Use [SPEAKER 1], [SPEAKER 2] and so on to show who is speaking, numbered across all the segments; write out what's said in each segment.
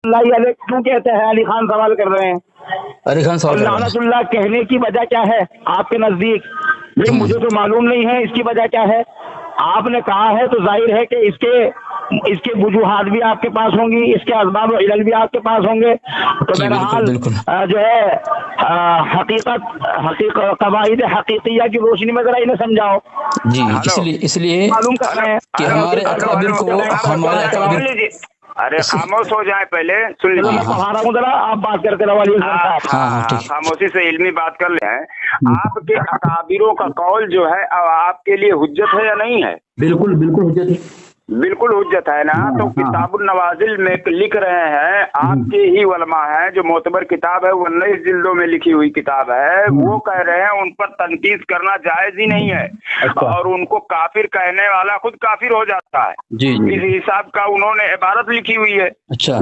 [SPEAKER 1] अल्लाह अलैह क्यों कहते हैं? अली खान सवाल कर रहे हैं।
[SPEAKER 2] अली खान सवाल कर रहे हैं।
[SPEAKER 1] लानतुल्लाह कहने की वजह क्या है आपके नजदीक? भाई मुझे तो मालूम नहीं है इसकी वजह क्या है। आपने कहा है तो जाहिर है कि इसके वजूहात भी आपके पास होंगी, इसके असबाब और इल्ल भी आपके पास होंगे। तो बहरहाल जो है हकीकत कवाइद हकीकिया की रोशनी में जरा इन्हें समझाओ
[SPEAKER 2] जी। इसलिए
[SPEAKER 1] मालूम कर रहे हैं
[SPEAKER 2] कि हमारे अकाबिर को
[SPEAKER 3] अरे खामोश हो जाए, पहले सुन लीजिए।
[SPEAKER 1] पढ़ा रहा हूँ, जरा आप बात करते रहो।
[SPEAKER 3] खामोशी से इल्मी बात कर ले हैं। आपके अकाबिरों का कौल जो है अब आपके लिए हुज्जत है या नहीं है?
[SPEAKER 2] बिल्कुल बिल्कुल हुज्जत है,
[SPEAKER 3] बिल्कुल हुज्जत है ना। तो किताबुन नवाजिल में लिख रहे हैं, आपके ही उलमा है, जो मोतबर किताब है वो 19 जिल्दों में लिखी हुई किताब है, वो कह रहे हैं उन पर तनकीद करना जायज ही नहीं है। और उनको काफिर कहने वाला खुद काफिर हो जाता है। इस हिसाब का उन्होंने इबारत लिखी हुई है।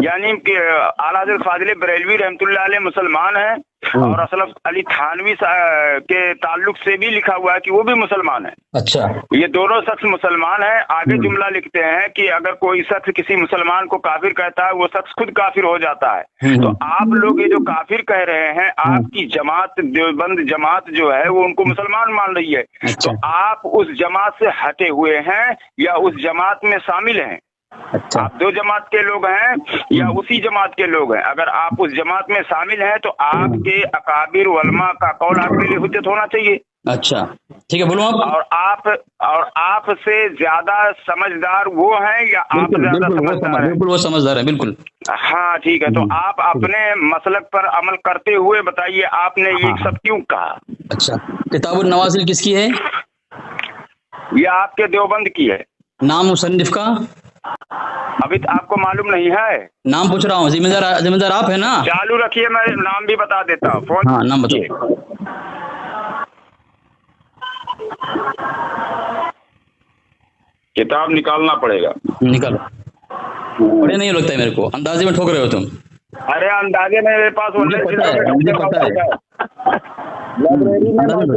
[SPEAKER 3] यानी कि आला हज़रत फाजिल बरेलवी रहमतुल्लाह अलैह मुसलमान है और असलफ अली थानवी के ताल्लुक से भी लिखा हुआ है कि वो भी मुसलमान है।
[SPEAKER 2] अच्छा,
[SPEAKER 3] ये दोनों शख्स मुसलमान है। आगे जुमला लिखते हैं कि अगर कोई शख्स किसी मुसलमान को काफिर कहता है वो शख्स खुद काफिर हो जाता है। तो आप लोग ये जो काफिर कह रहे हैं, आपकी जमात देवबंद जमात जो है वो उनको मुसलमान मान रही है। तो आप उस जमात से हटे हुए हैं या उस जमात में शामिल हैं?
[SPEAKER 2] अच्छा,
[SPEAKER 3] आप दो जमात के लोग हैं या उसी जमात के लोग हैं? अगर आप उस जमात में शामिल हैं तो आपके अकाबिर उलमा का कौल आपके लिए हुज्जत होना चाहिए।
[SPEAKER 2] अच्छा ठीक है, बोलो आप।
[SPEAKER 3] और आप से ज्यादा समझदार वो हैं या आप ज्यादा समझदार हैं?
[SPEAKER 2] बिल्कुल वो समझदार है, बिल्कुल।
[SPEAKER 3] हाँ ठीक है, तो आप अपने मसलक पर अमल करते हुए बताइए आपने ये सब क्यों कहा?
[SPEAKER 2] अच्छा, किताबुन नवाजिल किसकी है?
[SPEAKER 3] ये आपके देवबंद की है।
[SPEAKER 2] नाम मुसन्निफ का
[SPEAKER 3] अभी तो आपको मालूम नहीं है?
[SPEAKER 2] नाम पूछ रहा हूँ। जिम्मेदार आप है ना?
[SPEAKER 3] चालू रखिए, मैं नाम भी बता देता हूँ। फोन
[SPEAKER 2] नाम बताइए।
[SPEAKER 3] किताब निकालना पड़ेगा।
[SPEAKER 2] निकालो। बड़े नहीं लगता है मेरे को, अंदाजे में ठोक रहे हो तुम।
[SPEAKER 3] अरे अंदाजे मेरे पास
[SPEAKER 2] मुझे पता है।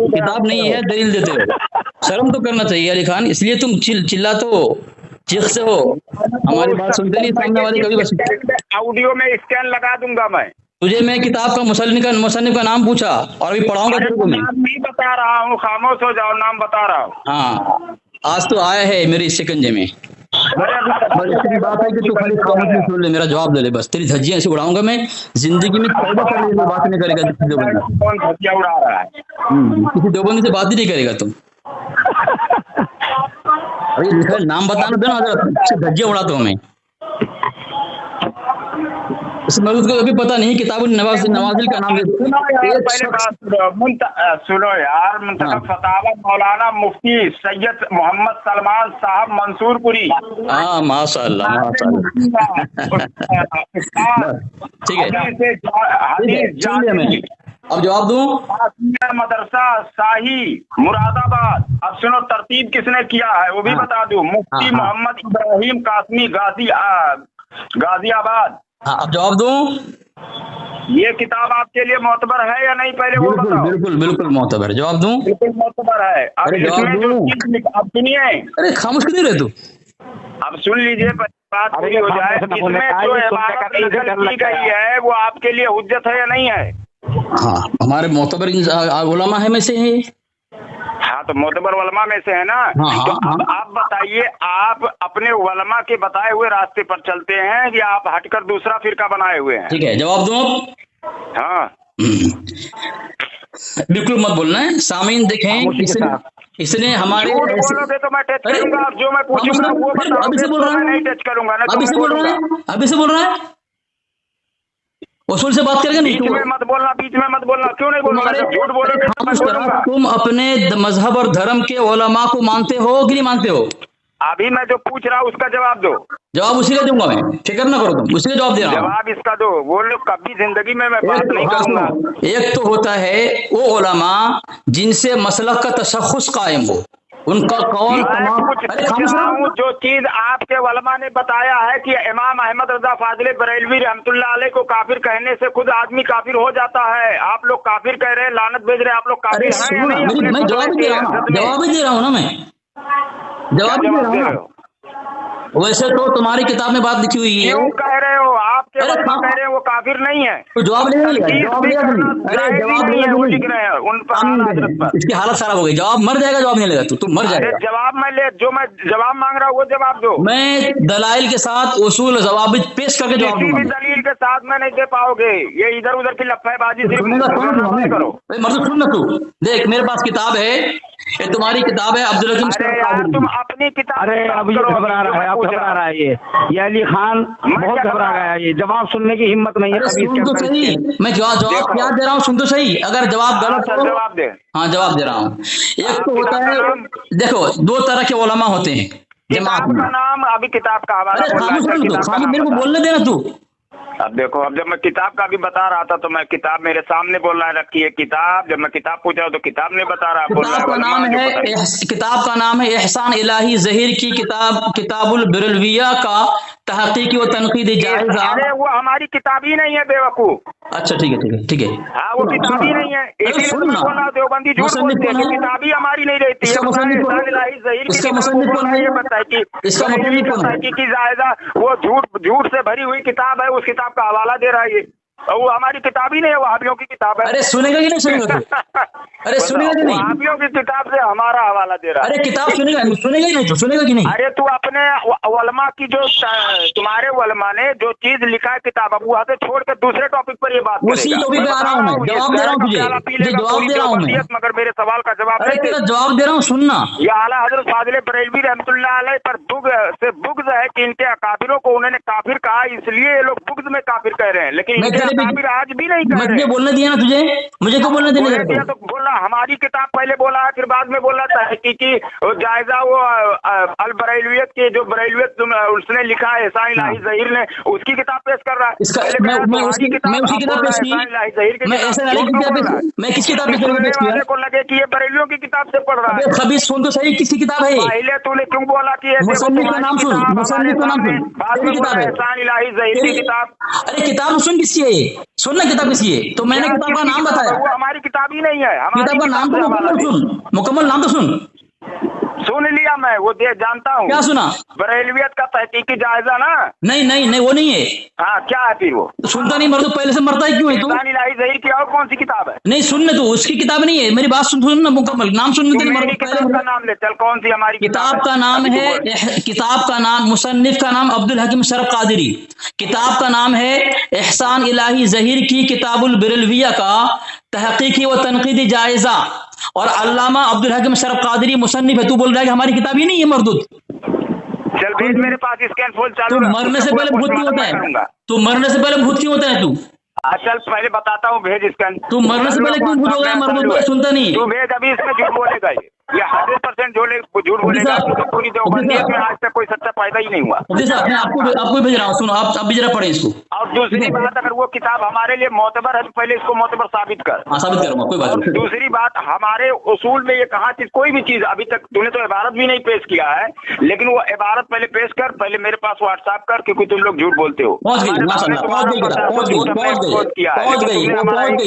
[SPEAKER 2] किताब नहीं है, दलील देते हो। शर्म तो करना चाहिए अली खान, इसलिए तुम चिल्लाते हो, चीख से हो, हमारी बात सुनते नहीं सामने वाले कभी। बस
[SPEAKER 3] ऑडियो में स्कैन लगा दूंगा मैं।
[SPEAKER 2] तुझे मैं किताब का मुसन्निफ का नाम पूछा और अभी पढ़ाऊंगा तेरे को। मैं
[SPEAKER 3] नहीं बता रहा हूँ, खामोश हो जाओ, नाम बता रहा हूँ।
[SPEAKER 2] हाँ, आज तो आया है मेरे शिकंजे में। बात है कि तू खाली खामोश में सुन ले, मेरा जवाब दे ले बस। तेरी धज्जियां ऐसे उड़ाऊंगा मैं, जिंदगी में तौबा कर ले, बात नहीं करेगा किसी देवबंदी।
[SPEAKER 3] कौन धज्जियां उड़ा रहा है?
[SPEAKER 2] किसी देवबंदी से बात ही नहीं करेगा तुम। अरे नाम बताना देना, धज्जियां उड़ाता हूँ मैं। मरूद को अभी पता नहीं किताबुन नवाजिल का नाम।
[SPEAKER 3] पहले बात सुनो यार। मुंतखब फतावा मौलाना मुफ्ती सैयद मोहम्मद सलमान साहब मंसूरपुरी।
[SPEAKER 2] हाँ माशाअल्लाह ठीक है। अब जवाब दूं?
[SPEAKER 3] मदरसा शाही मुरादाबाद। अब सुनो तरतीब किसने किया है वो भी बता दूं। मुफ्ती मोहम्मद इब्राहिम कासमी गाजियाबाद।
[SPEAKER 2] अब जवाब दूं?
[SPEAKER 3] ये किताब आपके लिए मोतबर है या नहीं, पहले वो बताओ।
[SPEAKER 2] बिल्कुल बिल्कुल मोतबर। जवाब दूं?
[SPEAKER 3] बिल्कुल मोतबर है। अब इसमें जो अब सुनिए।
[SPEAKER 2] अरे खामोश क्यों रहे तू?
[SPEAKER 3] अब सुन लीजिए, बात पूरी हो जाए। इसमें जो इबारत नकल की गई है वो आपके लिए हुज्जत है या नहीं है?
[SPEAKER 2] हाँ, हमारे मोतबर उलमा है में से है।
[SPEAKER 3] हाँ, तो मोतबर उलमा में से है ना। तो अब आप बताइए, आप अपने उलमा के बताए हुए रास्ते पर चलते हैं या आप हटकर दूसरा फिरका बनाए हुए हैं?
[SPEAKER 2] ठीक है, जवाब दूं अब?
[SPEAKER 3] हाँ
[SPEAKER 2] बिल्कुल मत बोलना है, सामीन देखें। इसने हमारे
[SPEAKER 3] बोलोगे तो मैं टच करूंगा। जो मैं पूछूंगा वो बताओ।
[SPEAKER 2] अभी से बोल रहा है,
[SPEAKER 3] नहीं टच करूंगा ना।
[SPEAKER 2] अभी से बोल रहा है, अभी से बोल रहा है। उसूल से बात करेगा नहीं।
[SPEAKER 3] बीच में मत बोलना, बीच में मत बोलना। क्यों नहीं बोलूंगा? झूठ बोलोगे तो मैं बोलूंगा।
[SPEAKER 2] तुम अपने मजहब और धर्म के उलमा को मानते हो कि नहीं मानते हो?
[SPEAKER 3] अभी मैं जो पूछ रहा हूँ उसका जवाब दो।
[SPEAKER 2] जवाब उसी का दूंगा मैं, फिक्र ना करो तुम, उसी का जवाब दे रहा हूँ।
[SPEAKER 3] जवाब इसका दो। वो लोग कभी जिंदगी में मैं बात नहीं करूंगा।
[SPEAKER 2] एक तो होता है वो उलमा जिनसे मसलक का तशख़्ख़ुस कायम हो, उनका कौल
[SPEAKER 3] जो चीज आपके उलमा ने बताया है कि इमाम अहमद रजा फाजिल बरेलवी रहमतुल्लाह अलैह को काफिर कहने से खुद आदमी काफिर हो जाता है। आप लोग काफिर कह रहे हैं, लानत भेज रहे हैं। आप लोग काफिर हैं?
[SPEAKER 2] मैं जवाब दे रहा हूँ ना, मैं जवाब दे रहा हूँ। वैसे तो तुम्हारी किताब में बात लिखी हुई है।
[SPEAKER 3] क्यों कह रहे हो? आप आपके वलमा कह रहे हैं वो काफिर नहीं है,
[SPEAKER 2] तो जवाब नहीं मिलेगा, जवाब नहीं
[SPEAKER 3] है, वो लिख रहे हैं उन पर।
[SPEAKER 2] इसकी हालत खराब हो गई, जवाब मर जाएगा, जवाब नहीं लेगा तू मर जाएगा।
[SPEAKER 3] जवाब मैं जवाब मांग रहा हूँ वो जवाब दो।
[SPEAKER 2] मैं दलाइल के साथ उसूल जवाब पेश करके जवाब
[SPEAKER 3] किसी भी
[SPEAKER 2] दूंगा।
[SPEAKER 3] दलील के साथ में नहीं दे पाओगे, ये इधर उधर की लफाबाजी सिर्फ करो।
[SPEAKER 2] मर्द सुन ना तू, देख मेरे पास किताब है, ये तुम्हारी किताब है अब्दुल हकीम
[SPEAKER 3] अरे यार तुम अपनी किताब।
[SPEAKER 1] अरे अब ये घबरा रहा है, अब घबरा रहा है ये अली खान बहुत घबरा गया है, ये जवाब सुनने की हिम्मत नहीं है।
[SPEAKER 2] सुन तो सही, मैं जवाब क्या दे रहा हूँ, सुन तो सही, अगर जवाब गलत हो
[SPEAKER 3] जवाब दे।
[SPEAKER 2] हाँ जवाब दे रहा हूँ। एक तो होता है, देखो दो तरह के उलमा होते हैं,
[SPEAKER 3] किताब का नाम अभी किताब का हवाला
[SPEAKER 2] मेरे को बोलने देना तू।
[SPEAKER 3] अब देखो, अब जब मैं किताब का भी बता रहा था तो मैं किताब मेरे सामने बोल रहा है रखी है किताब, जब मैं किताब पूछा तो किताब नहीं बता रहा।
[SPEAKER 2] किताब का नाम है एहसान इलाही ज़हीर की किताब किताबुल बिरलविया का तहकीक व तनकीद जायज़ा।
[SPEAKER 3] अरे वो हमारी किताब ही नहीं है बेवकूफ।
[SPEAKER 2] अच्छा ठीक है
[SPEAKER 3] हाँ वो किताब ही नहीं है, इसीलिए बोला देवबंदी झूठ बोलते हैं, किताब ही हमारी नहीं रहती है। की जायजा वो झूठ से भरी हुई किताब है, उस किताब का हवाला दे रहा है ये, और वो हमारी किताब ही नहीं है, वहाबियों की किताब है।
[SPEAKER 2] अरे सुनेगा कि नहीं सुनेगा? अरे सुनेगा कि नहीं?
[SPEAKER 3] वहाबियों की किताब से हमारा हवाला दे रहा है।
[SPEAKER 2] अरे किताब सुनेगा कि नहीं? सुनेगा कि नहीं?
[SPEAKER 3] अरे तू अपने वलमा की जो तुम्हारे वलमा ने जो चीज लिखा है किताब, अब वहाँ से छोड़ कर दूसरे टॉपिक पर ये बात
[SPEAKER 2] उसी टॉपिक पे आ रहा हूँ मैं, जवाब दे रहा हूँ तुझे, जवाब दे रहा हूँ मैं,
[SPEAKER 3] मगर मेरे सवाल का जवाब
[SPEAKER 2] अरे तेरा जवाब दे रहा हूँ, सुनना।
[SPEAKER 3] ये आला हजरत फाजिल बरेलवी रहमतुल्लाह अलैह पर बुग़्ज़ है कि इनके अकाबिरों को उन्होंने काफिर कहा, इसलिए ये लोग बुग़्ज़ में काफिर कह रहे हैं, लेकिन काफिर आज भी नहीं कह रहे।
[SPEAKER 2] बोलने दिया ना तुझे, मुझे क्यों बोलने देने?
[SPEAKER 3] तो बोला हमारी किताब पहले बोला, फिर बाद में बोला तहकीकी जायजा वो अल बरेलवियत के जो बरेलवियत उसने लिखा है एहसान इलाही ज़हीर ने, उसकी किताब पेश कर रहा है।
[SPEAKER 2] मैं उसकी किताब पेश की, मैं किसकी किताब पेश किया?
[SPEAKER 3] को लगे कि ये बरेलियों की किताब से पढ़ रहा है।
[SPEAKER 2] खबीस सुन तो सही, किसकी किताब है?
[SPEAKER 3] पहले तूने क्यों बोला कि
[SPEAKER 2] मुसन्निफ का नाम सुन, मुसन्निफ का नाम सुन, किताब है
[SPEAKER 3] एहसान इलाही ज़हीर की किताब।
[SPEAKER 2] अरे किताब सुन किसकी है ये? सुन ना किताब किसकी है, तो मैंने किताब का नाम बताया,
[SPEAKER 3] वो हमारी किताब ही नहीं है।
[SPEAKER 2] किताब का नाम तो मुकम्मल नाम तो सुन
[SPEAKER 3] लिया मैं, वो जानता हूँ।
[SPEAKER 2] क्या सुना?
[SPEAKER 3] बरेलवियत का तहकीकी जायजा ना?
[SPEAKER 2] नहीं वो नहीं है।
[SPEAKER 3] हाँ क्या है फिर वो?
[SPEAKER 2] सुनता नहीं, मर तो पहले से मरता है, क्यों है तू?
[SPEAKER 3] एहसान इलाही ज़हीर की और कौन सी किताब है?
[SPEAKER 2] नहीं सुनने तो उसकी किताब नहीं है, मेरी बात सुन ना मुकम्मल, नाम सुनने तेरी मर
[SPEAKER 3] किताब का नाम ले चल, कौन सी हमारी
[SPEAKER 2] किताब का नाम है? किताब का नाम, मुसन्निफ का नाम अब्दुल हकीम शरफ कादरी, किताब का नाम है एहसान इलाही ज़हीर की किताबुल बिरलविया का तहकीकी व तनकीदी जायजा, और अल्लामा अब्दुल हकीम शरफ कादरी मुसन्निफ है। तू बोल रहा है कि हमारी किताब ही नहीं है मरदूद?
[SPEAKER 3] चल भेज मेरे पास, स्कैन फोन चालू।
[SPEAKER 2] तू मरने से पहले भूत क्यों होता है? तू मरने से पहले भूत क्यों होता है तू?
[SPEAKER 3] चल पहले बताता हूँ, भेज स्कैन।
[SPEAKER 2] तू मरने से पहले क्यों भूत हो गया मरदूद? सुनता नहीं
[SPEAKER 3] तू भेज, अभी इसमें झूठ बोलेगा ये 100% झूठ बोलेगा। पूरी देवबंदियत में आज तक कोई सच्चा फायदा ही नहीं हुआ।
[SPEAKER 2] मैं आपको भेज रहा हूँ, सुनो आप भी जरा पढ़ें इसको।
[SPEAKER 3] और दूसरी बात, अगर वो किताब हमारे लिए मोतबर है तो पहले इसको मोतबर साबित कर।
[SPEAKER 2] हाँ साबित करूंगा, कोई बात नहीं।
[SPEAKER 3] दूसरी बात, हमारे उसूल में ये कहा कि कोई भी चीज, अभी तक तूने तो इबारत भी नहीं पेश किया है, लेकिन वो इबारत पहले पेश कर, पहले मेरे पास व्हाट्सएप कर, क्योंकि तुम लोग झूठ बोलते हो।
[SPEAKER 2] पहुंच गई,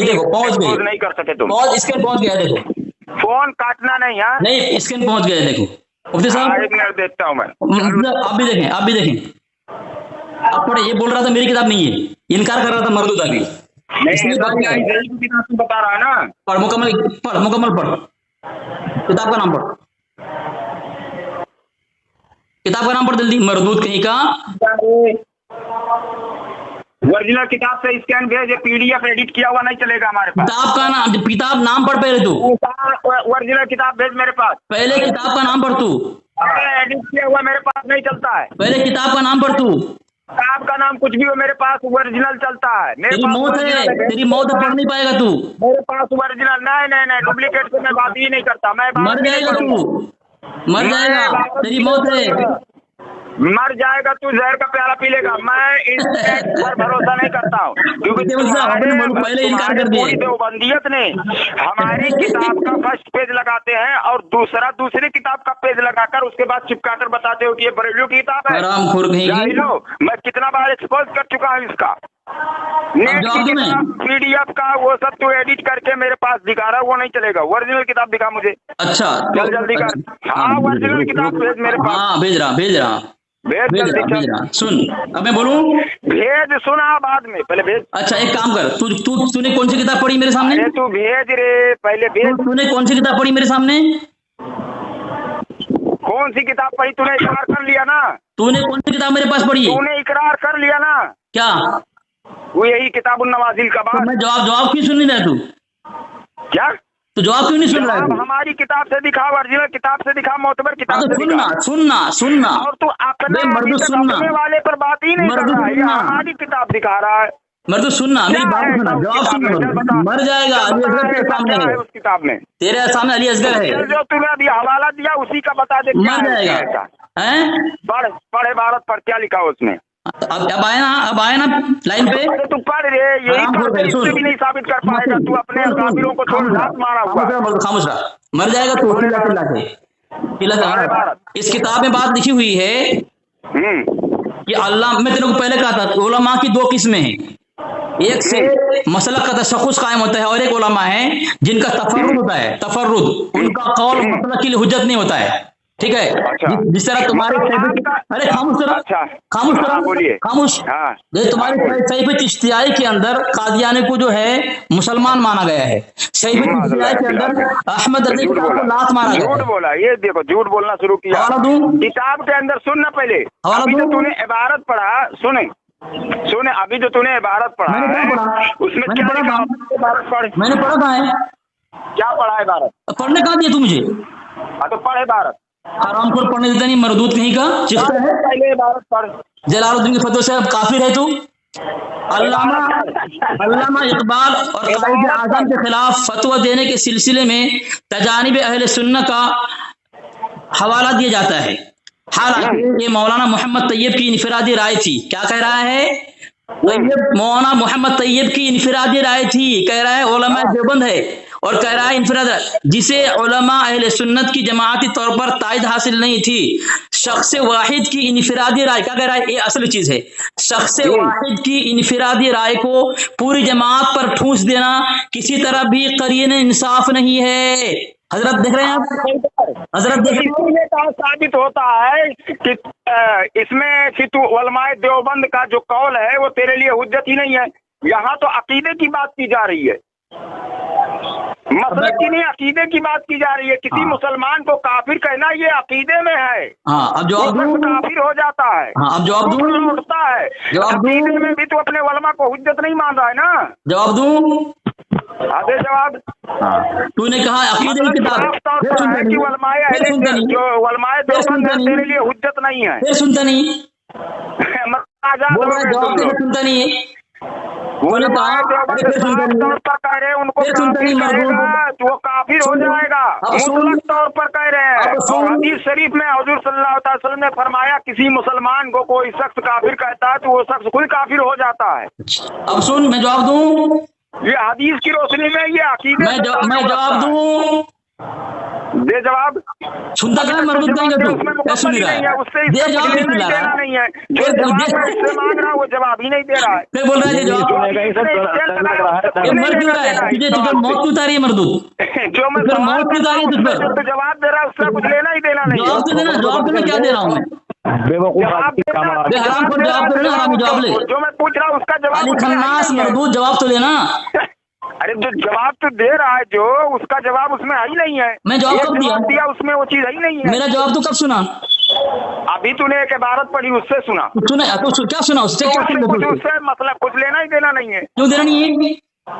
[SPEAKER 2] देखो पहुंच गई,
[SPEAKER 3] नहीं कर सके तुम,
[SPEAKER 2] पहुंच गया, देखो
[SPEAKER 3] फोन काटना नहीं है।
[SPEAKER 2] नहीं स्क्रीन पहुंच गया, देखो मुफ्ती साहब,
[SPEAKER 3] एक मिनट देखता हूँ मैं।
[SPEAKER 2] आप भी देखें। अब पढ़े, ये बोल रहा था मेरी किताब नहीं है, इनकार कर रहा था मरदूद अभी।
[SPEAKER 3] बता रहा है ना,
[SPEAKER 2] पढ़ मुकम्मल पढ़, किताब का नाम पढ़, किताब का नाम पढ़ जल्दी। मरदूद कहीं का
[SPEAKER 3] ओरिजिनल किताब से स्कैन भेज, PDF एडिट किया हुआ नहीं चलेगा हमारे पास।
[SPEAKER 2] किताब नाम पढ़ पहले तू,
[SPEAKER 3] ओरिजिनल किताब भेज मेरे पास।
[SPEAKER 2] पहले किताब का नाम पढ़ तू,
[SPEAKER 3] एडिट किया हुआ मेरे पास नहीं चलता है।
[SPEAKER 2] पहले किताब का नाम पढ़ तू,
[SPEAKER 3] किताब का नाम कुछ भी हो मेरे पास ओरिजिनल चलता है।
[SPEAKER 2] तेरी मौत है, तेरी मौत पढ़ नहीं पाएगा तू।
[SPEAKER 3] मेरे पास ओरिजिनल नहीं, डुप्लीकेट से मैं बात ही नहीं करता। मैं
[SPEAKER 2] मर जाएगा तू, मर जाएगा, तेरी मौत है।
[SPEAKER 3] मर जाएगा तू, जहर का प्याला पी लेगा। मैं इस पर भरोसा नहीं करता हूँ, क्योंकि
[SPEAKER 2] पहले इनकार कर दिया।
[SPEAKER 3] देवबंदियत ने हमारी किताब का फर्स्ट पेज लगाते हैं और दूसरी किताब का पेज लगाकर उसके बाद चिपकाकर बताते हो कि ये बरेलियों की किताब है। मैं कितना बार एक्सपोज कर चुका हूँ इसका। PDF का वो सब तू एडिट करके मेरे पास दिखा रहा है, वो नहीं चलेगा। ओरिजिनल किताब दिखा मुझे।
[SPEAKER 2] अच्छा
[SPEAKER 3] जल्दी कर। हाँ ओरिजिनल किताब भेज मेरे पास।
[SPEAKER 2] हाँ भेज रहा।
[SPEAKER 3] भेज
[SPEAKER 2] भेज
[SPEAKER 3] जल्दी
[SPEAKER 2] रहा
[SPEAKER 3] चल।
[SPEAKER 2] हूं। सुन, अब मैं बोलूं?
[SPEAKER 3] भेज, सुना बाद में, पहले भेज।
[SPEAKER 2] अच्छा एक काम कर, तूने कौन सी किताब पढ़ी मेरे सामने?
[SPEAKER 3] अरे तू भेज रे, पहले भेज।
[SPEAKER 2] तूने कौन सी किताब पढ़ी मेरे सामने?
[SPEAKER 3] कौन सी किताब पढ़ी? तूने इकरार कर लिया ना?
[SPEAKER 2] तूने कौन सी किताब मेरे पास पढ़ी है?
[SPEAKER 3] तूने इकरार कर लिया ना?
[SPEAKER 2] क्या?
[SPEAKER 3] वो यही किताबुन नवाजिल का
[SPEAKER 2] तो
[SPEAKER 3] बात।
[SPEAKER 2] मैं जवाब क्यों सुन नहीं रहा तू?
[SPEAKER 3] क्या
[SPEAKER 2] तो जवाब क्यों नहीं सुन रहा है
[SPEAKER 3] जवाब?
[SPEAKER 2] तू?
[SPEAKER 3] हमारी किताब से दिखा, ओरिजिनल किताब से दिखा, मोतबर
[SPEAKER 2] हाँ
[SPEAKER 3] किताब
[SPEAKER 2] तो
[SPEAKER 3] से दिखा।
[SPEAKER 2] सुनना
[SPEAKER 3] और तू अपने
[SPEAKER 2] बे मर्दू सुनना,
[SPEAKER 3] अपने वाले पर बात ही नहीं कर
[SPEAKER 2] मर्दू
[SPEAKER 3] रहा है, ये
[SPEAKER 2] सुनना।
[SPEAKER 3] हमारी किताब दिखा रहा है।
[SPEAKER 2] मर्दू सुनना, मेरी
[SPEAKER 3] क्या
[SPEAKER 2] बात
[SPEAKER 3] है
[SPEAKER 2] सुनना,
[SPEAKER 3] ऐसा उस
[SPEAKER 2] जवाब
[SPEAKER 3] किताब में?
[SPEAKER 2] सुनना।
[SPEAKER 3] चल बता।
[SPEAKER 2] मर जाएगा,
[SPEAKER 3] चल
[SPEAKER 2] अली
[SPEAKER 3] बता,
[SPEAKER 2] असगर तेरे
[SPEAKER 3] ऐसा
[SPEAKER 2] सामने
[SPEAKER 3] क्या है
[SPEAKER 2] है,
[SPEAKER 3] उस किताब में?
[SPEAKER 2] तेरे सामने अली असगर है,
[SPEAKER 3] जो तूने अभी हवाला दिया उसी का बता दे, क्या
[SPEAKER 2] मर
[SPEAKER 3] है उसमें
[SPEAKER 2] जाएगा।
[SPEAKER 3] ऐसा?
[SPEAKER 2] हैं?
[SPEAKER 3] पढ़ भारत पर क्या लिखा है उसमें?
[SPEAKER 2] अब आए ना लाइन पे।
[SPEAKER 3] अरे तू पढ़ रे, यही
[SPEAKER 2] आराम
[SPEAKER 3] पढ़
[SPEAKER 2] से
[SPEAKER 3] दे,
[SPEAKER 2] सुन।
[SPEAKER 3] इससे भी नहीं साबित कर पाएगा तू अपने काबिलों को छोड़, लात मारा हुआ।
[SPEAKER 2] खामोश रहा, मर जाएगा तू। इस किताब में बात लिखी हुई है कि अल्लाह, मैं तेरे को पहले कहा था उलमा की दो किस्में हैं, एक से मसलक का तशख़्ख़ुस कायम होता है और एक उलमा है जिनका तफर्रुद होता है, तफर्रुद, उनका कौल मसलक के लिए हुज्जत नहीं होता है, ठीक है?
[SPEAKER 3] अच्छा।
[SPEAKER 2] जिस तरह तुम्हारे अरे खामोश करो,
[SPEAKER 3] अच्छा।
[SPEAKER 2] खामोश करो,
[SPEAKER 3] बोलिए।
[SPEAKER 2] खामोश।
[SPEAKER 3] हाँ।
[SPEAKER 2] जैसे तुम्हारे सहीफ़े चिश्तियाई के अंदर कादियानी को जो है मुसलमान माना गया है, सहीफ़े चिश्तियाई के अंदर अहमद रज़ी को लात मारा गया है।
[SPEAKER 3] झूठ बोला, ये देखो झूठ बोलना शुरू किया।
[SPEAKER 2] हवाला दूं?
[SPEAKER 3] किताब के अंदर सुनना पहले,
[SPEAKER 2] हवाला
[SPEAKER 3] अभी जो
[SPEAKER 2] दूं?
[SPEAKER 3] तूने इबारत पढ़ा, सुने अभी जो तूने इबारत पढ़ा
[SPEAKER 2] मैंने क्या
[SPEAKER 3] है
[SPEAKER 2] पढ़ा?
[SPEAKER 3] उसमें
[SPEAKER 2] मैंने
[SPEAKER 3] क्या
[SPEAKER 2] पढ़ा
[SPEAKER 3] लिखा?
[SPEAKER 2] था?
[SPEAKER 3] इबारत पढ़।
[SPEAKER 2] मैंने पढ़ा कहाँ है?
[SPEAKER 3] क्या पढ़ा इबारत?
[SPEAKER 2] पढ़ने कहाँ दिया तू मुझे?
[SPEAKER 3] हाँ तो पढ़ इबारत।
[SPEAKER 2] हरामखोर पढ़ने देता नहीं, मरदूद कहीं का चिश्ता है।
[SPEAKER 3] पहले इबारत पढ़।
[SPEAKER 2] जलालुद्दीन के फतवे से अब काफिर है तू। अल्लामा इकबाल और कायदे आज़म के खिलाफ फतवा देने के सिलसिले में तजानिब अहले सुन्नह का हवाला दिया जाता है, हालांकि ये मौलाना मोहम्मद तैयब की इनफरादी राय थी। क्या कह रहा है? मौलाना मोहम्मद तैयब की इनफरादी राय थी, कह रहा है उलमा देवबंद है और कह रहा है इनफराद, जिसे उलमा अहले सुन्नत की जमाअती तौर पर तायद हासिल नहीं थी। शख्स वाहिद की इनफरादी राय, क्या कह रहा है? ये असल चीज है, शख्स वाहिद की इनफरादी राय को पूरी जमात पर ठूंस देना किसी तरह भी करीन इंसाफ नहीं है। हजरत देख रहे हैं आप? हजरत देख रहे हैं?
[SPEAKER 3] इसमें कहाँ साबित होता है कि इसमें कि तू उलमाए देवबंद का जो कौल है वो तेरे लिए हुज्जत ही नहीं है। यहाँ तो अकीदे की बात की जा रही है, मसलक की नहीं, अकीदे की बात की जा रही है। किसी मुसलमान को काफिर कहना ये अकीदे में है।
[SPEAKER 2] हाँ, अब जवाब दूं?
[SPEAKER 3] काफिर हो जाता है।
[SPEAKER 2] हाँ, अब जवाब दूं?
[SPEAKER 3] उठता है।
[SPEAKER 2] जवाब दूं?
[SPEAKER 3] अकीदे में भी तो अपने उलमा को हुज्जत नहीं मान रहा है ना।
[SPEAKER 2] जवाब दूं?
[SPEAKER 3] आधे जवाब।
[SPEAKER 2] तूने कहा अकीदे की किताब है, फिर सुनता नहीं, फिर सुनता नहीं,
[SPEAKER 3] जो उलमाए देवबंद है तेरे लिए हुज्जत नहीं है।
[SPEAKER 2] फिर सुनता नहीं,
[SPEAKER 3] आजाद
[SPEAKER 2] बोल
[SPEAKER 3] हो
[SPEAKER 2] रहा है
[SPEAKER 3] गए
[SPEAKER 2] जवाब
[SPEAKER 3] तुम
[SPEAKER 2] दे,
[SPEAKER 3] लोग।
[SPEAKER 2] सुनता नहीं है।
[SPEAKER 3] उलमाए
[SPEAKER 2] अरे
[SPEAKER 3] देवबंद
[SPEAKER 2] फिर सुनता
[SPEAKER 3] साफ
[SPEAKER 2] नहीं,
[SPEAKER 3] तौर पर कह रहे हैं उनको
[SPEAKER 2] फिर सुनता
[SPEAKER 3] काफिर
[SPEAKER 2] नहीं, मरदूद।
[SPEAKER 3] कहेगा तो वो काफिर हो
[SPEAKER 2] सुन।
[SPEAKER 3] जाएगा,
[SPEAKER 2] अब सुन।
[SPEAKER 3] मुतलक तौर पर कह रहे हैं।
[SPEAKER 2] अब सुन।
[SPEAKER 3] और हदीस शरीफ में हुजूर सल्लल्लाहु अलैहि वसल्लम ने फरमाया किसी मुसलमान को कोई शख्स काफिर कहता है तो वो शख्स खुद काफिर हो जाता है।
[SPEAKER 2] अब सुन, मैं जवाब दूं?
[SPEAKER 3] ये हदीस की रोशनी में ये अकीदे
[SPEAKER 2] मैं जवाब दूं?
[SPEAKER 3] दे जवाब।
[SPEAKER 2] सुनता कहाँ है? मरदूद कहेंगे तू? क्या सुन रहा है?
[SPEAKER 3] उससे
[SPEAKER 2] दे जवाब नहीं
[SPEAKER 3] देना
[SPEAKER 2] दिला रहा है।
[SPEAKER 3] नहीं है। जो जवाब मैं इससे मांग रहा हूँ वो जवाब ही नहीं दे रहा है।
[SPEAKER 2] फिर बोल रहा है ये जवाब ये मर क्यों रहा है? तुझे मौत क्यों उतारी है मरदूद?
[SPEAKER 3] जो मैं
[SPEAKER 2] फिर मौत क्यों उतारी है तुझ पर?
[SPEAKER 3] तो जवाब दे रहा है उससे कुछ लेना ही देना नहीं।
[SPEAKER 2] जवाब तो देना, जवाब तो मैं क्या दे रहा हूँ मैं? हराम को जवाब तो लेना, हरामी जवाब ले।
[SPEAKER 3] जो मैं पूछ रहा हूँ उसका
[SPEAKER 2] अली
[SPEAKER 3] जवाब
[SPEAKER 2] खन्नास मरदूद जवाब तो लेना।
[SPEAKER 3] अरे जो जवाब तो दे रहा है जो उसका जवाब उसमें है ही नहीं है।
[SPEAKER 2] मैं जवाब कब दिया?
[SPEAKER 3] उसमें वो चीज है ही नहीं है।
[SPEAKER 2] मेरा जवाब तो कब सुना?
[SPEAKER 3] अभी तूने एक इबारत पढ़ी उससे सुना।
[SPEAKER 2] सुना तो क्या सुना? उससे क्या सुन रहे?
[SPEAKER 3] उससे मतलब कुछ लेना ही देना नहीं है।
[SPEAKER 2] क्यों देना नहीं है?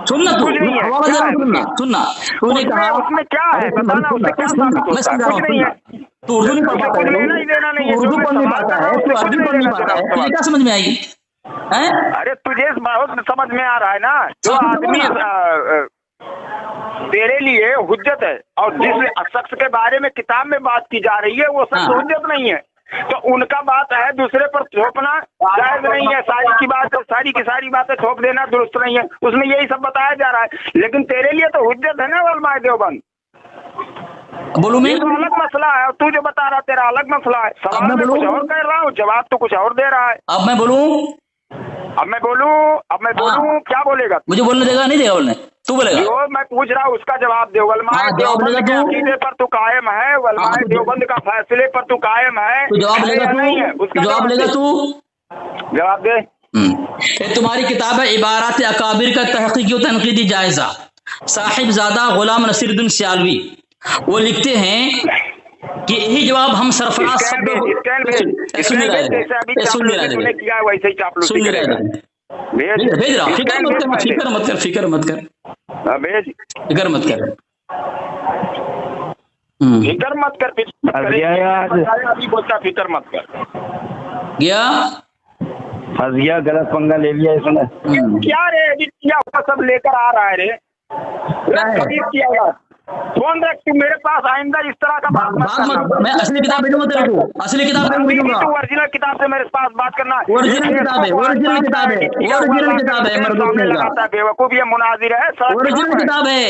[SPEAKER 2] सुनना तू, हवाला दे रहा हूं, सुनना। तूने कहा
[SPEAKER 3] उसमें क्या है बताना, उसमें क्या साबित
[SPEAKER 2] मैं
[SPEAKER 3] होता है?
[SPEAKER 2] समझा रहा
[SPEAKER 3] कुछ नहीं है।
[SPEAKER 2] हूँ। तू उर्दू नहीं पढ़ पाता है,
[SPEAKER 3] लेना ही देना नहीं है।
[SPEAKER 2] उर्दू पढ़ नहीं पाता है, तू अरबी पढ़ नहीं पाता है, तुझे क्या समझ में आएगी? हैं?
[SPEAKER 3] अरे तुझे बहुत समझ में आ रहा है ना। जो आदमी तेरे लिए हुज्जत है और जिस शख्स के बारे में किताब में बात की जा रही है वो शख्स हुज्जत नहीं है, तो उनका बात है दूसरे पर थोपना जायज नहीं है। सारी की बात, सारी की सारी बातें थोप देना दुरुस्त नहीं है। उसमें यही सब बताया जा रहा है, लेकिन तेरे लिए तो हुज्जत है ना उलमाए देवबंद।
[SPEAKER 2] बोलूं मैं?
[SPEAKER 3] तो अलग मसला है और तू जो बता रहा तेरा अलग मसला है। सवाल मैं कुछ और कर रहा हूँ, जवाब तो कुछ और दे रहा है।
[SPEAKER 2] अब मैं बोलूं?
[SPEAKER 3] अब मैं बोलूं क्या बोलेगा?
[SPEAKER 2] मुझे बोलने देगा नहीं देगा? बोलने तू बोलेगा
[SPEAKER 3] जो मैं पूछ रहा हूँ उसका जवाब दे। उलमाए देवबंद के अकीदे पर तू कायम है, उलमाए देवबंद का फैसले पर तू कायम है,
[SPEAKER 2] तो जवाब लेगा तू,
[SPEAKER 3] उसका
[SPEAKER 2] जवाब लेगा तू,
[SPEAKER 3] जवाब दे।
[SPEAKER 2] ये तुम्हारी किताब है इबारात अकाबिर का तहकीकी व तनकीदी जायजा, साहिबजादा गुलाम नसीरुद्दीन सियालवी, वो लिखते हैं कि यही जवाब हम सरफराज भेज रहा हूँ, फिक्र मत कर, फिक्र मत कर, फिक्र मत कर,
[SPEAKER 3] फिक्र मत कर, फिक्र मत कर।
[SPEAKER 2] गया
[SPEAKER 1] फंस गया, गलत पंगा ले लिया इसने।
[SPEAKER 3] क्या रे एडिट किया हुआ सब लेकर आ रहा है रे, एडिट किया हुआ। फोन रख, तू मेरे पास आइंदा इस तरह का बात मत करना।
[SPEAKER 2] मैं असली किताब भेजूंगा तेरे को, असली किताब भेजूंगा।
[SPEAKER 3] तू ओरिजिनल किताब से मेरे पास बात करना।
[SPEAKER 2] ओरिजिनल किताब है, ओरिजिनल किताब है, ओरिजिनल किताब है, मर्दूद ने कहा
[SPEAKER 3] बेवकूफ, ये मुनाजिर है,
[SPEAKER 2] ओरिजिनल किताब है।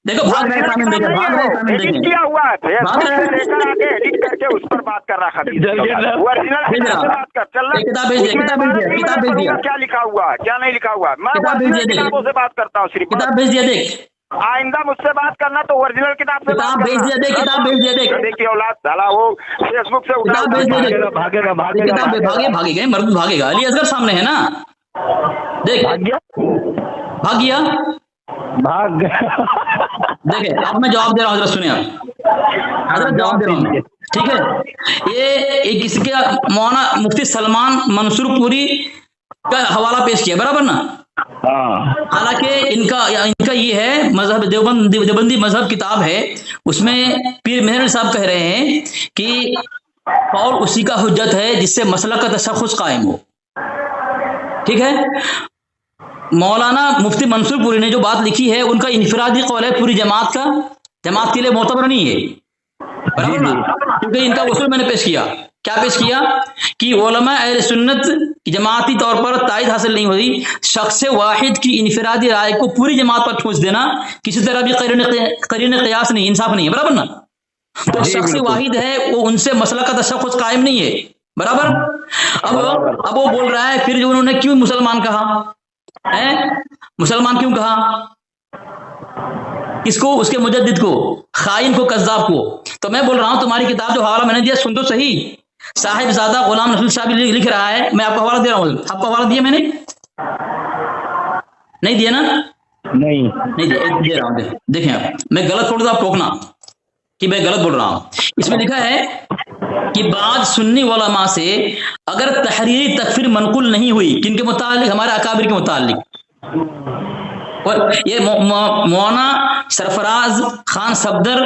[SPEAKER 2] देखो भाग रहे सामने देखे, भाग रहे सामने देखे,
[SPEAKER 3] किया हुआ है, लेकर आके एडिट करके उस पर बात कर रहा है। ओरिजिनल बात कर, चल रहा
[SPEAKER 2] किताब भेज दिया, किताब भेज दिया, किताब भेज दिया,
[SPEAKER 3] क्या लिखा हुआ, क्या नहीं लिखा हुआ। मैं किताबों से बात करता हूँ सिर्फ।
[SPEAKER 2] किताब भेज दिया, देख
[SPEAKER 3] आइंदा मुझसे बात करना तो ओरिजिनल किताब से
[SPEAKER 2] किताब भेज दिया, देख किताब भेज दिया, देख
[SPEAKER 3] देखिए औलाद साला वो फेसबुक से उठा,
[SPEAKER 2] किताब भेज दिया,
[SPEAKER 1] भागेगा भागेगा भागेगा
[SPEAKER 2] भागे भागेगा, मर्द भागेगा। अली असगर सामने है ना, देख
[SPEAKER 1] भाग गया,
[SPEAKER 2] भाग गया,
[SPEAKER 1] भाग गया।
[SPEAKER 2] देखे अब मैं जवाब दे रहा हूँ, हजरत सुनिए आप, हजरत जवाब दे रहा हूँ, ठीक है। ये किसी के मौलाना मुफ्ती सलमान मंसूर पुरी का हवाला पेश किया, बराबर ना। हालांकि इनका ये है मजहब देवबंदी मजहब किताब है, उसमें पीर मेहर साहब कह रहे हैं कि कौल उसी का हुज्जत है जिससे मसला का तशख़्ख़ुस कायम हो, ठीक है। मौलाना मुफ्ती मंसूर पुरी ने जो बात लिखी है उनका इनफरादी कौल है, पूरी जमात के लिए मोतबर नहीं है, बराबर ना, क्योंकि इनका उसूल मैंने पेश किया। क्या पेश किया कि उलमा अहले सुन्नत की जमाती तौर पर तायद हासिल नहीं हुई, शख्स वाहिद की इनफरादी राय को पूरी जमात पर ठूंस देना किसी तरह भी करीन क़ियास नहीं, इंसाफ नहीं है, बराबर ना। तो शख्स वाहिद है, वो उनसे मसला का तशख़्ख़ुस कायम नहीं है, बराबर। अब वो बोल रहा है फिर जो उन्होंने क्यों मुसलमान कहा है, मुसलमान क्यों कहा, किसको, उसके मुजद्दिद को, खाइन को, कज़्ज़ाब को। तो मैं बोल रहा हूं तुम्हारी किताब जो हवाला मैंने दिया सुन तो सही, साहिबजादा गुलाम नसीरुद्दीन साहब लिख रहा है, मैं आपको हवाला दे रहा हूं। आपको हवाला दिया मैंने, नहीं दिया ना, नहीं दे रहा हूं। देखें आप, मैं गलत बोल रहा, आप टोकना कि मैं गलत बोल रहा हूं। इसमें लिखा है कि बाद सुन्नी उलमा से अगर तहरीरी तकफीर मनकुल नहीं हुई, किनके मुतालिक, हमारे अकाबिर के मुतालिक, और ये मौलाना सरफराज खान सफदर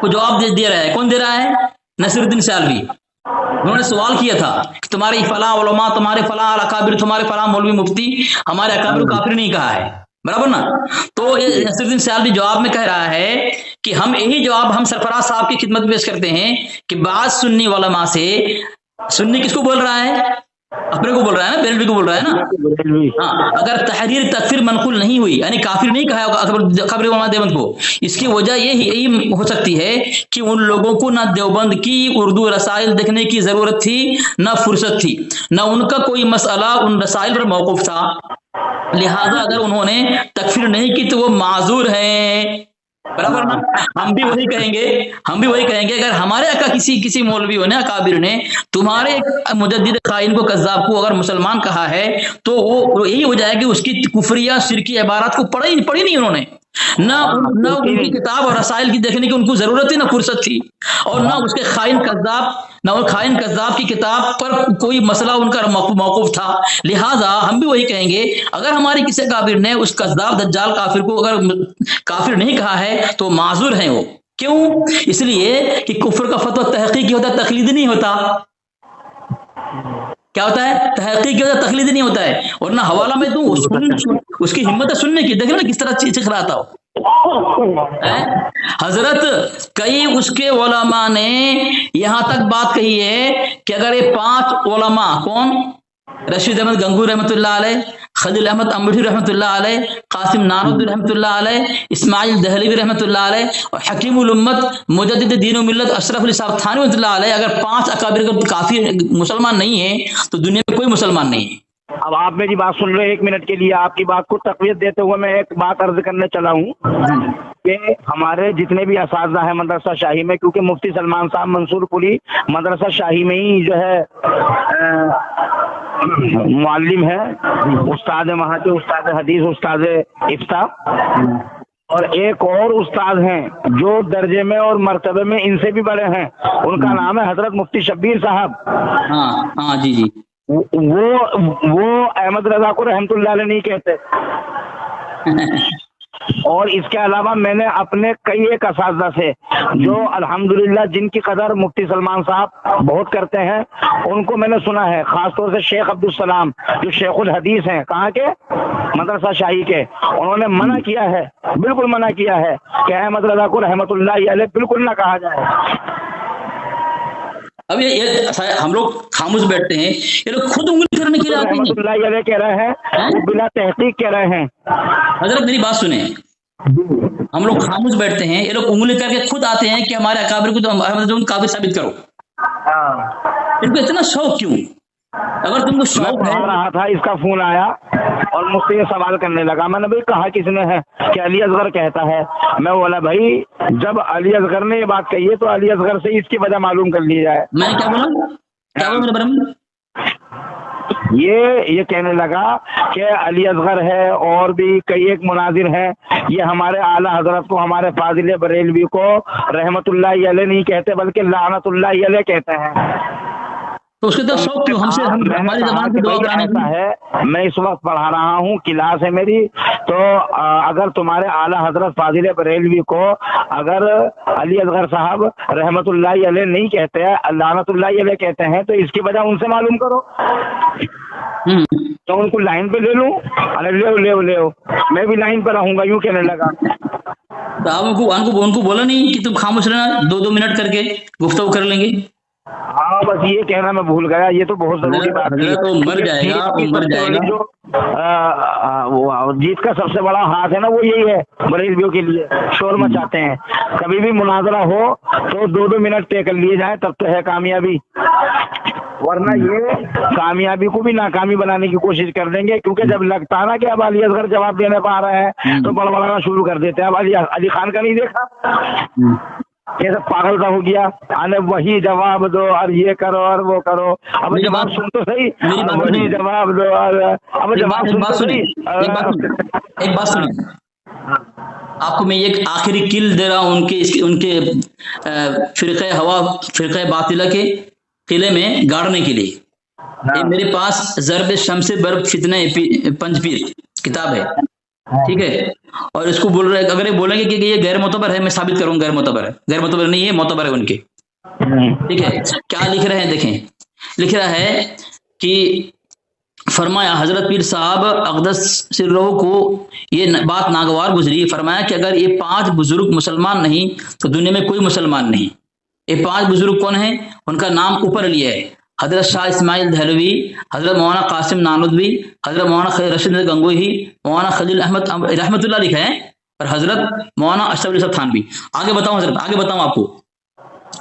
[SPEAKER 2] को जवाब दे रहा है। कौन दे रहा है? नसीरुद्दीन सियालवी। उन्होंने सवाल किया था कि तुम्हारे फला उलमा, तुम्हारे फला अकाबिर, तुम्हारे फला मौलवी मुफ्ती हमारे अकाबिर काफिर नहीं कहा है, बराबर ना। तो ये नसीरुद्दीन सियालवी जवाब में कह रहा है कि हम यही जवाब हम सरफराज साहब की खिदमत में पेश करते हैं कि बाद सुन्नी उलमा से, सुन्नी किसको बोल रहा है, अपने को बोल रहा है ना, बेरेलवी को बोल रहा है ना। हाँ, अगर तहरीर तकफीर मनकुल नहीं हुई, यानी काफिर नहीं कहा होगा खबर देवबंद को, इसकी वजह यही हो सकती है कि उन लोगों को ना देवबंद की उर्दू रसाइल देखने की जरूरत थी, ना फुर्सत थी, ना उनका कोई मसला उन रसाइल पर मौकूफ था, लिहाजा अगर उन्होंने तकफीर नहीं की तो वो माजूर है, बराबर ना। हम भी वही कहेंगे अगर हमारे अका किसी मौलवी ने, अकाबिर ने तुम्हारे मुजद्दिद खाइन को, कज़्ज़ाब को अगर मुसलमान कहा है तो वो यही हो जाए कि उसकी कुफरिया शिरकी इबारत को पढ़ी नहीं उन्होंने, ना उनकी किताब और रसाइल की देखने की उनको जरूरत थी, ना फुर्सत थी, और ना उसके खाइन कज़्ज़ाब की किताब पर कोई मसला उनका मौकूफ था। लिहाजा हम भी वही कहेंगे, अगर हमारे किसी काफिर ने उस कज़्ज़ाब दज्जाल काफिर को अगर काफिर नहीं कहा है तो माजूर हैं वो। क्यों? इसलिए कि कुफ्र का फतवा तहकीकी होता है, तकलीदी नहीं होता। क्या होता है? तहकीकी होता है, तकलीदी नहीं होता है। और ना हवाला में दूं, उसकी हिम्मत है सुनने की, देख ना किस तरह चिख रहा था हजरत। कई उसके उलमा ने यहां तक बात कही है कि अगर ये 5 उलमा, कौन, रशीद अहमद गंगूर रहमतुल्लाह अलैह, खलील अहमद अम्बठी रहमतुल्लाह अलैह, कासिम नानुद्दीन रहमतुल्लाह अलैह, इस्माइल दहलवी रहमतुल्लाह अलैह और हकीमुल उम्मत मुजद्दिद दीन व मिल्लत अशरफ अली साहब थानवी रहमतुल्लाह अलैह, अगर 5 अकाबिर काफी मुसलमान नहीं है तो दुनिया में कोई मुसलमान नहीं है।
[SPEAKER 1] अब आप मेरी बात सुन रहे हैं 1 मिनट के लिए, आपकी बात को तक़वियत देते हुए मैं एक बात अर्ज करने चला हूँ कि हमारे जितने भी असातिज़ा हैं मदरसा शाही में, क्योंकि मुफ्ती सलमान साहब मंसूरपुरी मदरसा शाही में ही जो है मुअल्लिम है, उस्ताद वहाँ के, उस्ताद हदीस, उस्ताद इफ्ता, और एक और उस्ताद हैं जो दर्जे में और मर्तबे में इनसे भी बड़े हैं, उनका नाम है हजरत मुफ्ती शब्बीर साहब।
[SPEAKER 2] हाँ हाँ जी जी।
[SPEAKER 1] वो अहमद रजा को रहमतुल्लाह अलैह नहीं कहते। और इसके अलावा मैंने अपने कई एक असातिज़ा से जो अल्हम्दुलिल्लाह जिनकी कदर मुफ्ती सलमान साहब बहुत करते हैं, उनको मैंने सुना है, खास तौर से शेख अब्दुल सलाम जो शेखुल हदीस हैं, कहाँ के, मदरसा शाही के, उन्होंने मना किया है, बिल्कुल मना किया है कि अहमद रजा को रहमतुल्लाह अलैह बिल्कुल ना कहा जाए।
[SPEAKER 2] अब ये हम लोग खामोश बैठते हैं, ये लोग खुद उंगली करने के लिए आते हैं,
[SPEAKER 1] रहमतुल्लाह अलैह कह रहे हैं, वो बिला तहकीक कह रहे हैं।
[SPEAKER 2] हजरत मेरी बात सुने, हम लोग खामोश बैठते हैं, ये लोग उंगली करके खुद आते हैं कि हमारे अकाबिर को तो काबिल साबित करो। इनको इतना शौक क्यों? अगर तुमको शौक है,
[SPEAKER 1] रहा था इसका फोन आया और मुझसे ये सवाल करने लगा, मैंने भाई कहा किसने है कि अली असगर कहता है। मैं बोला भाई जब अली असगर ने ये बात कही है तो अली असगर से इसकी वजह मालूम कर ली जाए।
[SPEAKER 2] मैंने क्या बोला, क्या बोला मेरे ब्रह्म?
[SPEAKER 1] ये कहने लगा कि अली असगर है और भी कई एक मुनाजिर हैं, ये हमारे आला हजरत को, हमारे फाजिल बरेलवी को रहमतुल्लाह अलैह नहीं कहते बल्कि लानतुल्लाह अलैह कहते हैं।
[SPEAKER 2] तो उसके तो शौक क्यों हमसे, हमारी ज़बान से दुआ कराने का
[SPEAKER 1] है। मैं इस वक्त पढ़ा रहा हूँ, क्लास है मेरी, तो अगर तुम्हारे आला हजरत फाजिल बरेलवी को अगर अली असगर साहब रहमतुल्लाह अलैह नहीं कहते हैं, लानतुल्लाह अलैह कहते हैं, तो इसकी वजह उनसे मालूम करो। तो उनको लाइन पे ले लूं, अरे ले मैं भी लाइन पे रहूंगा, यूं कहने लगा।
[SPEAKER 2] तो आप उनको बोला नहीं कि तुम खामोश रहना, 2-2 मिनट करके गुफ्तगू कर लेंगे?
[SPEAKER 1] हाँ बस ये कहना मैं भूल गया, ये तो बहुत जरूरी बात है।
[SPEAKER 2] तो मर जाएगा, मर जाएगा।
[SPEAKER 1] जो वो जीत का सबसे बड़ा हाथ है ना, वो यही है, बरेलवियों के लिए शोर मचाते हैं। कभी भी मुनाजरा हो तो 2-2 मिनट तय कर लिए जाए, तब तो है कामयाबी, वरना ये कामयाबी को भी नाकामी बनाने की कोशिश कर देंगे। क्योंकि जब लगता ना कि अब अली असगर जवाब देने पा रहे हैं तो बड़बड़ाना शुरू कर देते हैं। अब अली खान का नहीं देखा, ये सब पागल सा हो गया, अरे वही जवाब दो और ये करो और वो करो। अब जवाब सुन तो सही, वही जवाब दो और अब जवाब सुन तो सही।
[SPEAKER 2] एक बात सुनिए, आपको मैं एक आखिरी किल दे रहा हूँ उनके फिरक़े बातिला के किले में गाड़ने के लिए। ये मेरे पास ज़र्ब शम्स बर्ब फितने पंजपीर किताब है, ठीक है, और इसको बोल रहे, अगर ये बोलेंगे कि ये गैर मोतबर है, मैं साबित करूंगा गैर मोतबर है। गैर मोतबर नहीं है, मोतबर है उनके, ठीक है। क्या लिख रहे हैं देखें, लिख रहा है कि फरमाया हजरत पीर साहब अक़दस सिर्रहू को ये बात नागवार गुजरी। फरमाया कि अगर ये 5 बुजुर्ग मुसलमान नहीं तो दुनिया में कोई मुसलमान नहीं। ये 5 बुजुर्ग कौन है, उनका नाम ऊपर लिया है, हजरत शाह इस्माइल दहलवी, हजरत मौलाना कासिम नानदवी, हजरत मौलाना रशीद गंगोही, मौलाना खलील अहमद रहमतुल्लाह लिखा है, और हजरत मौलाना अशरफ थानवी। आगे बताऊं हजरत, आगे बताऊं आपको,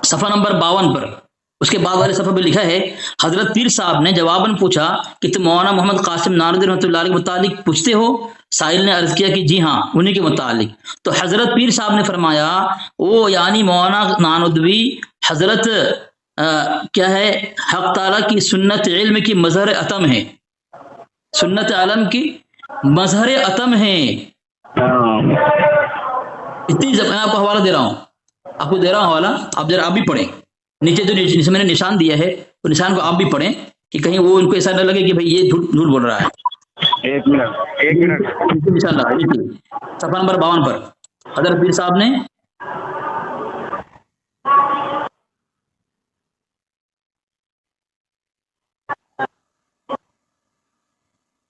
[SPEAKER 2] सफ़ा नंबर 52 पर उसके बाद वाले सफ़ा पे लिखा है, हजरत पीर साहब ने जवाबन पूछा कि तुम मौलाना मोहम्मद कासिम नानदवी रहमतुल्लाह अलैह के मुतालिक पूछते हो? साहिल ने अर्ज किया कि जी हाँ, उन्हीं के मुतालिक। तो हजरत पीर साहब ने फरमाया, ओ यानी मौलाना नानदवी हजरत क्या है, हक ताला की सुन्नत इल्म की मजहर अतम है, सुन्नत आलम की मजहर अतम है। इतनी मैं आपको हवाला दे रहा हूँ, आपको दे रहा हूँ हवाला, आप जरा आप भी पढ़ें, नीचे जो मैंने निशान दिया है वो निशान को आप भी पढ़ें कि कहीं वो उनको ऐसा न लगे कि भाई ये झूठ बोल रहा है।
[SPEAKER 3] एक मिनट
[SPEAKER 2] निशान लगा सफ़ा नंबर 52 पर हजरत पीर साहब ने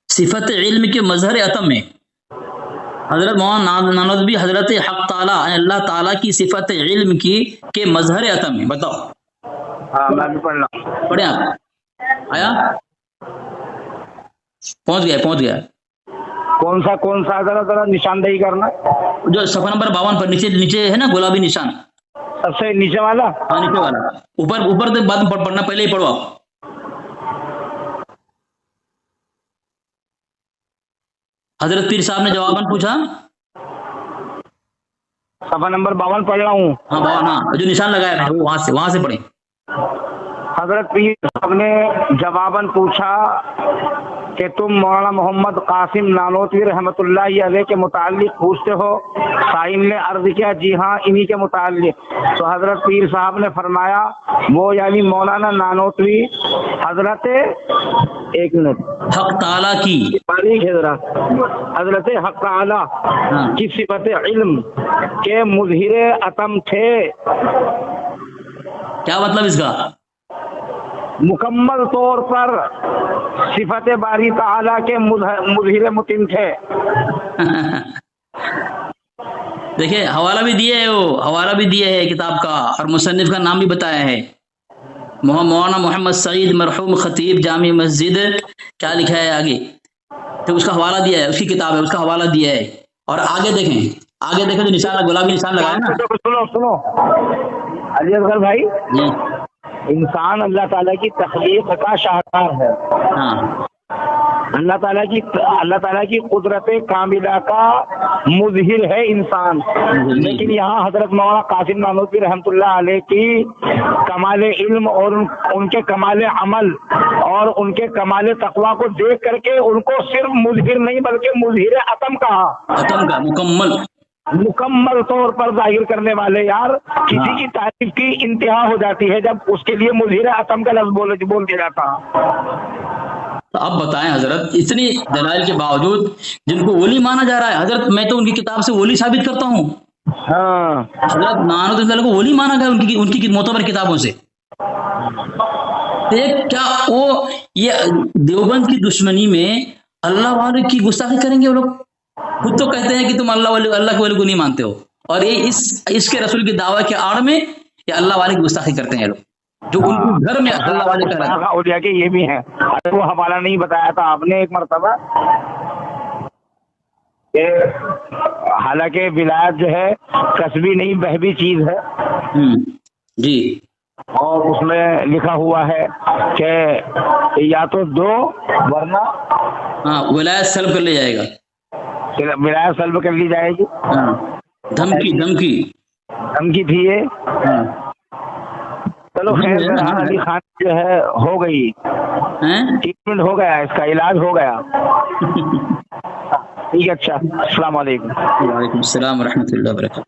[SPEAKER 2] सिफत इल्म के मजहर अतम में हजरत मौलाना नानदवी हजरत हक ताला अल्लाह ताला की सिफत इल्म की के मजहर अतम में। बताओ।
[SPEAKER 3] हाँ मैं भी पढ़ रहा हूँ।
[SPEAKER 2] पढ़े आप? आया? पहुंच गया।
[SPEAKER 1] कौन सा जरा निशानदेही करना,
[SPEAKER 2] जो सफ़ा नंबर 52 पर नीचे है ना गुलाबी निशान,
[SPEAKER 1] सबसे नीचे वाला।
[SPEAKER 2] हाँ नीचे वाला, ऊपर तो बाद में पढ़ना, पहले ही पढ़ो आप। حضرت پیر صاحب نے جواباً پوچھا،
[SPEAKER 1] صفحہ نمبر 52 پڑھ رہا ہوں.
[SPEAKER 2] ہاں بابا ہاں جو نشان لگایا ہے وہ وہاں سے پڑھیں.
[SPEAKER 1] حضرت پیر صاحب نے جواباً پوچھا کہ تم مولانا محمد قاسم نانوتوی رحمۃ اللہ علیہ کے متعلق پوچھتے ہو. سائل نے عرض کیا جی ہاں انہی کے متعلق. تو حضرت پیر صاحب نے فرمایا وہ یعنی مولانا نانوتوی حضرت ایک منٹ
[SPEAKER 2] حق تعالیٰ کی
[SPEAKER 1] باریک ہے ذرا حضرت حق تعالی کی صفت علم کے مظہر عتم تھے.
[SPEAKER 2] کیا مطلب اس کا؟
[SPEAKER 1] مکمل طور پر صفت باری تعالی کے مظہر متم تھے.
[SPEAKER 2] دیکھیں حوالہ بھی دیا ہے، وہ حوالہ بھی دیا ہے کتاب کا، اور مصنف کا نام بھی بتایا ہے، مولانا محمد سعید مرحوم خطیب جامع مسجد. کیا لکھا ہے آگے تو اس کا حوالہ دیا ہے، اس کی کتاب ہے، اس کا حوالہ دیا ہے. اور آگے دیکھیں جو نشان گلابی نشان لگایا نا.
[SPEAKER 1] سنو علی اصغر بھائی،
[SPEAKER 2] جی
[SPEAKER 1] انسان اللہ تعالیٰ کی تخلیق کا شاہکار ہے.
[SPEAKER 2] ہاں
[SPEAKER 1] اللہ تعالیٰ کی قدرت کاملہ کا مظہر ہے انسان. لیکن یہاں حضرت مولانا قاسم نانوتوی رحمۃ اللہ علیہ کی کمال علم اور ان کے کمال عمل اور ان کے کمال تقویٰ کو دیکھ کر کے ان کو صرف مظہر نہیں بلکہ مظہر عتم کہا.
[SPEAKER 2] عتم کا
[SPEAKER 1] مکمل طور پر ظاہر کرنے والے. یار کسی کی تعریف کی انتہا ہو جاتی ہے جب اس کے لیے مظہر عتم کا لفظ بول دیا جاتا.
[SPEAKER 2] تو اب بتائیں حضرت، اتنی دلائل کے باوجود جن کو ولی مانا جا رہا ہے، حضرت میں تو ان کی کتاب سے ولی ثابت کرتا ہوں.
[SPEAKER 1] ہاں
[SPEAKER 2] حضرت نانوتوی اللہ کو ولی مانا گیا ان کی معتبر کتابوں سے. کیا وہ یہ دیوبند کی دشمنی میں اللہ والے کی گستاخی کریں گے؟ وہ لوگ خود تو کہتے ہیں کہ تم اللہ کے ولی کو نہیں مانتے ہو، اور یہ اس کے رسول کی دعوی کے آڑ میں یہ اللہ والے کی گستاخی کرتے ہیں لوگ، جو ان کے گھر میں اللہ والے کا
[SPEAKER 1] اولیاء کے یہ بھی ہیں. وہ حوالہ نہیں بتایا تھا آپ نے ایک مرتبہ کہ حالانکہ ولایت جو ہے کسبی نہیں بہبی چیز ہے.
[SPEAKER 2] جی
[SPEAKER 1] اور اس میں لکھا ہوا ہے کہ یا تو دو ورنہ
[SPEAKER 2] ہاں ولایت سلب کر لیا جائے گا،
[SPEAKER 1] ولایت سلب کر لی جائے گی. دھمکی تھی یہ. چلو خیر علی خان جو ہے ہو گئی، ٹریٹمنٹ ہو گیا، اس کا علاج ہو گیا. ٹھیک ہے، اچھا السلام علیکم.
[SPEAKER 2] وعلیکم السلام ورحمۃ اللہ وبرکاتہ.